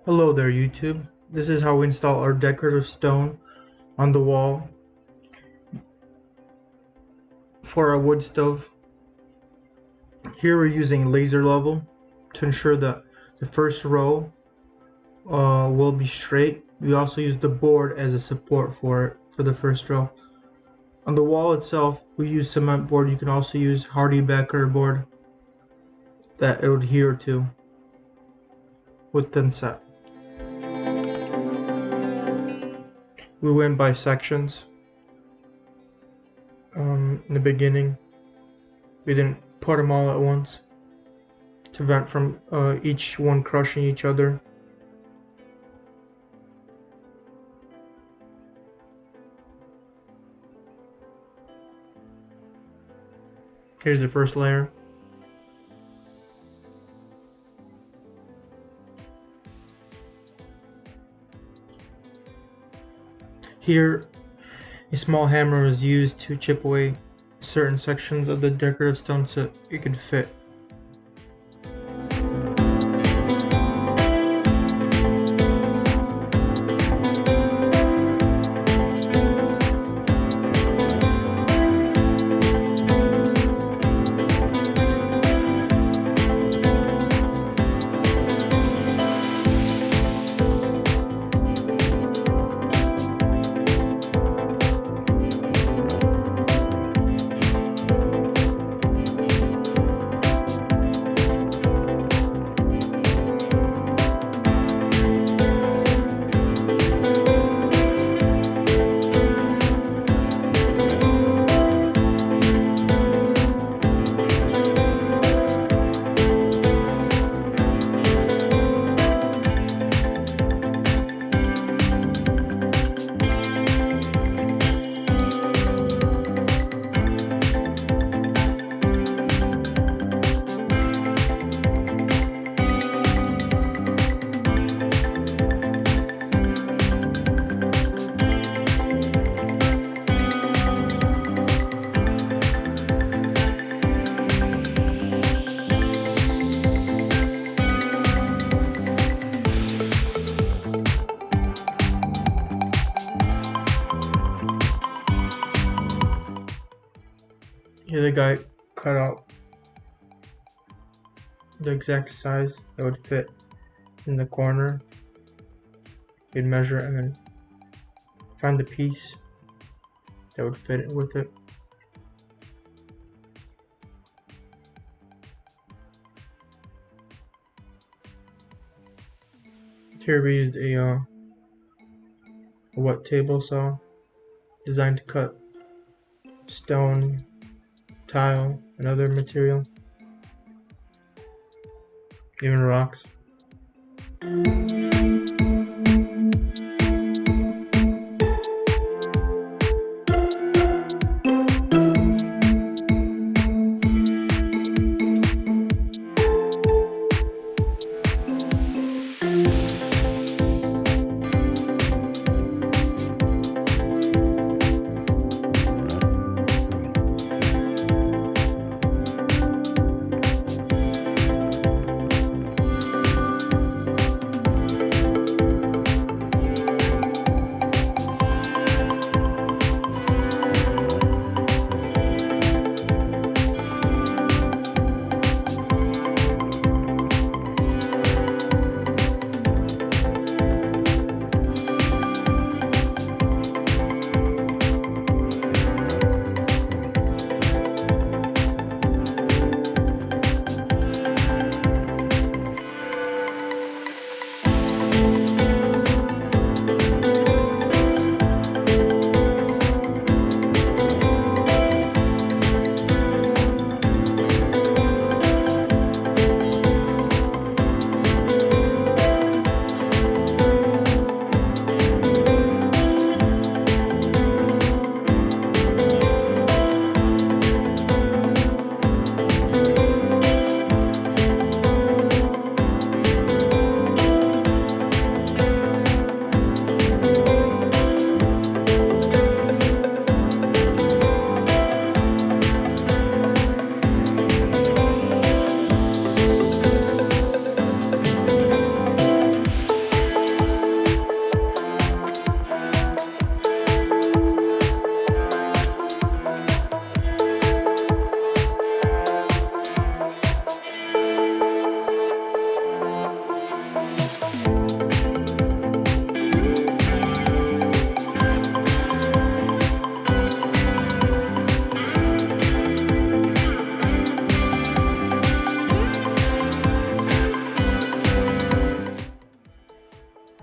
Hello there YouTube. This is how we install our decorative stone on the wall for our wood stove. Here we're using laser level to ensure that the first row will be straight. We also use the board as a support for it for the first row. On the wall itself we use cement board. You can also use hardy backer board that it would adhere to with thin set. We went by sections. In the beginning we didn't put them all at once to prevent from each one crushing each other. Here's the first layer. Here, a small hammer is used to chip away certain sections of the decorative stone so it could fit. Here the guy cut out the exact size that would fit in the corner. You'd measure it and then find the piece that would fit with it. Here we used a wet table saw designed to cut stone, tile, and other material, even rocks.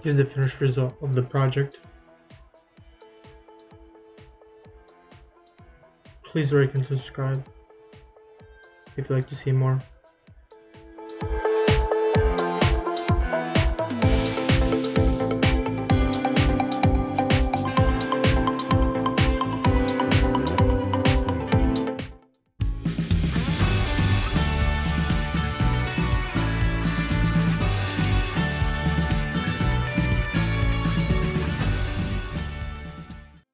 Here's the finished result of the project. Please like and subscribe if you'd like to see more.